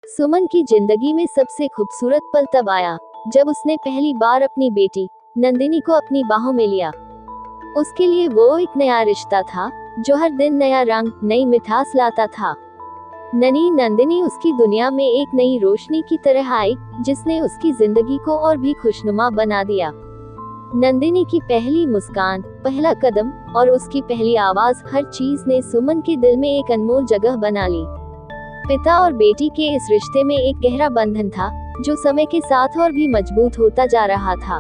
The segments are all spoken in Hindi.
सुमन की जिंदगी में सबसे खूबसूरत पल तब आया जब उसने पहली बार अपनी बेटी नंदिनी को अपनी बाहों में लिया। उसके लिए वो एक नया रिश्ता था जो हर दिन नया रंग, नई मिठास लाता था। ननी नंदिनी उसकी दुनिया में एक नई रोशनी की तरह आई जिसने उसकी जिंदगी को और भी खुशनुमा बना दिया। नंदिनी की पहली मुस्कान, पहला कदम और उसकी पहली आवाज, हर चीज ने सुमन के दिल में एक अनमोल जगह बना ली। पिता और बेटी के इस रिश्ते में एक गहरा बंधन था जो समय के साथ और भी मजबूत होता जा रहा था।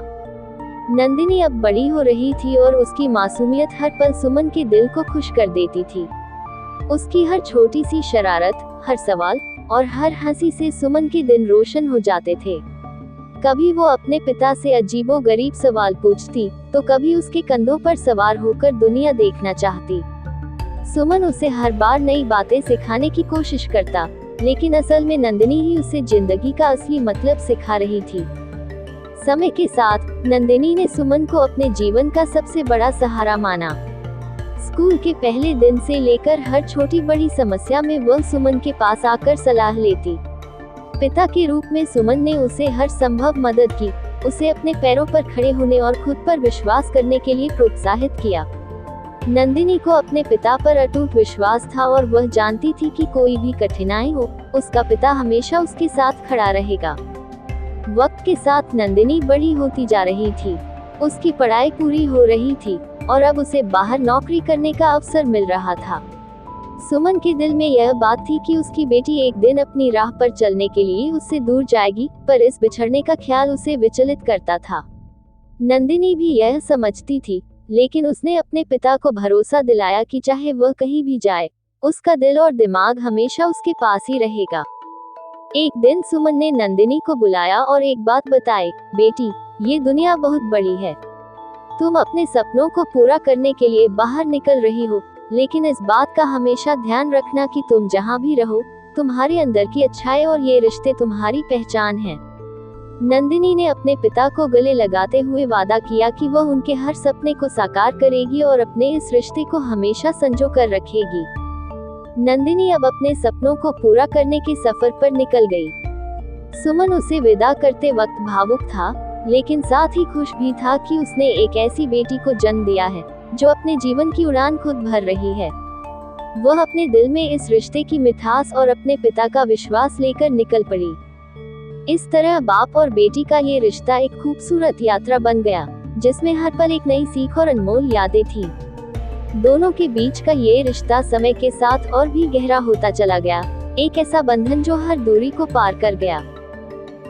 नंदिनी अब बड़ी हो रही थी और उसकी मासूमियत हर पल सुमन के दिल को खुश कर देती थी। उसकी हर छोटी सी शरारत, हर सवाल और हर हंसी से सुमन के दिन रोशन हो जाते थे। कभी वो अपने पिता से अजीबोगरीब सवाल पूछती तो कभी उसके कंधों पर सवार होकर दुनिया देखना चाहती। सुमन उसे हर बार नई बातें सिखाने की कोशिश करता, लेकिन असल में नंदिनी ही उसे जिंदगी का असली मतलब सिखा रही थी। समय के साथ नंदिनी ने सुमन को अपने जीवन का सबसे बड़ा सहारा माना। स्कूल के पहले दिन से लेकर हर छोटी बड़ी समस्या में वह सुमन के पास आकर सलाह लेती। पिता के रूप में सुमन ने उसे हर संभव मदद की, उसे अपने पैरों पर खड़े होने और खुद पर विश्वास करने के लिए प्रोत्साहित किया। नंदिनी को अपने पिता पर अटूट विश्वास था और वह जानती थी कि कोई भी कठिनाई हो, उसका पिता हमेशा उसके साथ खड़ा रहेगा। वक्त के साथ नंदिनी बड़ी होती जा रही थी, उसकी पढ़ाई पूरी हो रही थी और अब उसे बाहर नौकरी करने का अवसर मिल रहा था। सुमन के दिल में यह बात थी कि उसकी बेटी एक दिन अपनी राह पर चलने के लिए उससे दूर जाएगी, पर इस बिछड़ने का ख्याल उसे विचलित करता था। नंदिनी भी यह समझती थी, लेकिन उसने अपने पिता को भरोसा दिलाया कि चाहे वह कहीं भी जाए, उसका दिल और दिमाग हमेशा उसके पास ही रहेगा। एक दिन सुमन ने नंदिनी को बुलाया और एक बात बताई, बेटी, ये दुनिया बहुत बड़ी है। तुम अपने सपनों को पूरा करने के लिए बाहर निकल रही हो, लेकिन इस बात का हमेशा ध्यान रखना कि तुम जहाँ भी रहो, तुम्हारे अंदर की अच्छाई और ये रिश्ते तुम्हारी पहचान हैं। नंदिनी ने अपने पिता को गले लगाते हुए वादा किया कि वह उनके हर सपने को साकार करेगी और अपने इस रिश्ते को हमेशा संजो कर रखेगी। नंदिनी अब अपने सपनों को पूरा करने के सफर पर निकल गई। सुमन उसे विदा करते वक्त भावुक था, लेकिन साथ ही खुश भी था कि उसने एक ऐसी बेटी को जन्म दिया है जो अपने जीवन की उड़ान खुद भर रही है। वह अपने दिल में इस रिश्ते की मिठास और अपने पिता का विश्वास लेकर निकल पड़ी। इस तरह बाप और बेटी का ये रिश्ता एक खूबसूरत यात्रा बन गया, जिसमें हर पल एक नई सीख और अनमोल यादें थी। दोनों के बीच का ये रिश्ता समय के साथ और भी गहरा होता चला गया, एक ऐसा बंधन जो हर दूरी को पार कर गया।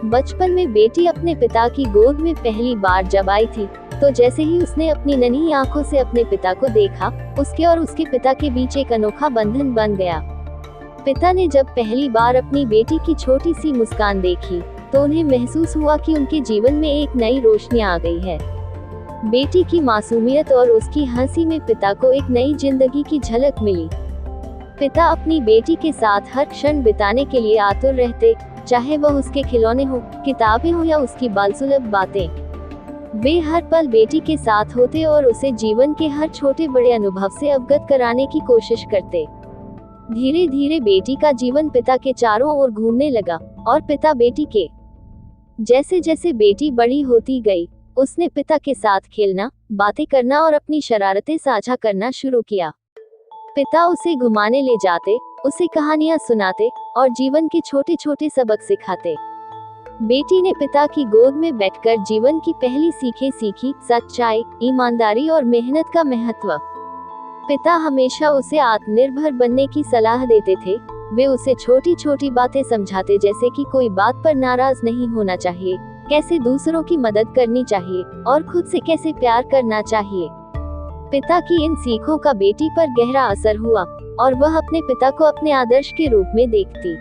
बचपन में बेटी अपने पिता की गोद में पहली बार जब आई थी, तो जैसे ही उसने अपनी नन्ही आंखों से अपने पिता को देखा, उसके और उसके पिता के बीच एक अनोखा बंधन बन गया। पिता ने जब पहली बार अपनी बेटी की छोटी सी मुस्कान देखी, तो उन्हें महसूस हुआ कि उनके जीवन में एक नई रोशनी आ गई है। बेटी की मासूमियत और उसकी हंसी में पिता को एक नई जिंदगी की झलक मिली। पिता अपनी बेटी के साथ हर क्षण बिताने के लिए आतुर रहते, चाहे वह उसके खिलौने हो, किताबें हो या उसकी बालसुलभ बातें। वे हर पल बेटी के साथ होते और उसे जीवन के हर छोटे बड़े अनुभव से अवगत कराने की कोशिश करते। धीरे धीरे बेटी का जीवन पिता के चारों ओर घूमने लगा और पिता बेटी के। जैसे जैसे बेटी बड़ी होती गई, उसने पिता के साथ खेलना, बातें करना और अपनी शरारतें साझा करना शुरू किया। पिता उसे घुमाने ले जाते, उसे कहानियां सुनाते और जीवन के छोटे छोटे सबक सिखाते। बेटी ने पिता की गोद में बैठकर जीवन की पहली सीखें सीखी, सच्चाई, ईमानदारी और मेहनत का महत्व। पिता हमेशा उसे आत्मनिर्भर बनने की सलाह देते थे। वे उसे छोटी छोटी बातें समझाते, जैसे कि कोई बात पर नाराज नहीं होना चाहिए, कैसे दूसरों की मदद करनी चाहिए और खुद से कैसे प्यार करना चाहिए। पिता की इन सीखों का बेटी पर गहरा असर हुआ और वह अपने पिता को अपने आदर्श के रूप में देखती।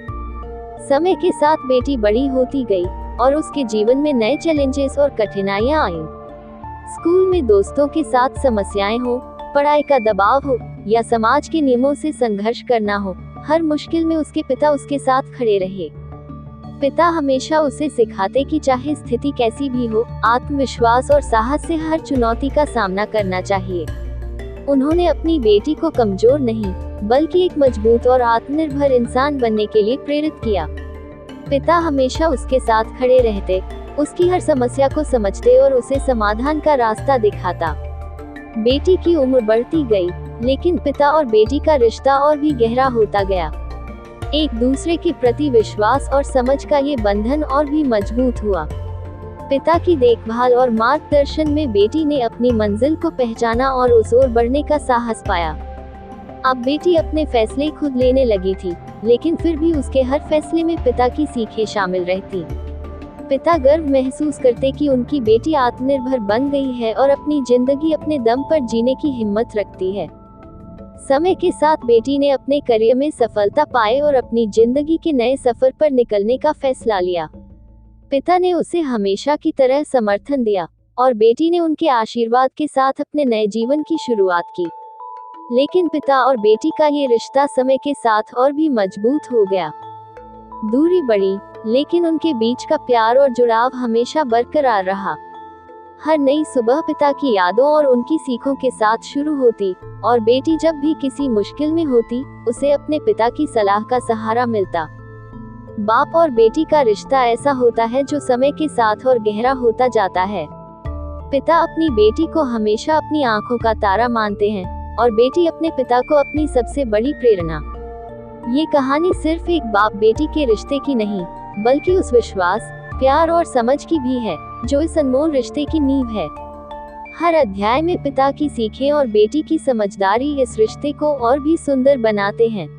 समय के साथ बेटी बड़ी होती गई और उसके जीवन में नए चैलेंजेस और कठिनाइयां आईं। स्कूल में दोस्तों के साथ समस्याएं हो, पढ़ाई का दबाव हो या समाज के नियमों से संघर्ष करना हो, हर मुश्किल में उसके पिता उसके साथ खड़े रहे। पिता हमेशा उसे सिखाते कि चाहे स्थिति कैसी भी हो, आत्मविश्वास और साहस से हर चुनौती का सामना करना चाहिए। उन्होंने अपनी बेटी को कमजोर नहीं, बल्कि एक मजबूत और आत्मनिर्भर इंसान बनने के लिए प्रेरित किया। पिता हमेशा उसके साथ खड़े रहते, उसकी हर समस्या को समझते और उसे समाधान का रास्ता दिखाता। बेटी की उम्र बढ़ती गई, लेकिन पिता और बेटी का रिश्ता और भी गहरा होता गया। एक दूसरे के प्रति विश्वास और समझ का ये बंधन और भी मजबूत हुआ। पिता की देखभाल और मार्गदर्शन में बेटी ने अपनी मंजिल को पहचाना और उस ओर बढ़ने का साहस पाया। अब बेटी अपने फैसले खुद लेने लगी थी, लेकिन फिर भी उसके हर फैसले में पिता की सीखें शामिल रहती। पिता गर्व महसूस करते कि उनकी बेटी आत्मनिर्भर बन गई है और अपनी जिंदगी अपने दम पर जीने की हिम्मत रखती है। समय के साथ बेटी ने अपने करियर में सफलता पाए और अपनी जिंदगी के नए सफर पर निकलने का फैसला लिया। पिता ने उसे हमेशा की तरह समर्थन दिया और बेटी ने उनके आशीर्वाद के साथ अपने नए जीवन की शुरुआत की। लेकिन पिता और बेटी का ये रिश्ता समय के साथ और भी मजबूत हो गया। दूरी बढ़ी, लेकिन उनके बीच का प्यार और जुड़ाव हमेशा बरकरार रहा। हर नई सुबह पिता की यादों और उनकी सीखों के साथ शुरू होती, और बेटी जब भी किसी मुश्किल में होती, उसे अपने पिता की सलाह का सहारा मिलता। बाप और बेटी का रिश्ता ऐसा होता है जो समय के साथ और गहरा होता जाता है। पिता अपनी बेटी को हमेशा अपनी आंखों का तारा मानते हैं, और बेटी अपने पिता को अपनी सबसे बड़ी प्रेरणा। ये कहानी सिर्फ एक बाप बेटी के रिश्ते की नहीं, बल्कि उस विश्वास, प्यार और समझ की भी है, जो इस अनमोल रिश्ते की नींव है। हर अध्याय में पिता की सीखें और बेटी की समझदारी इस रिश्ते को और भी सुंदर बनाते हैं।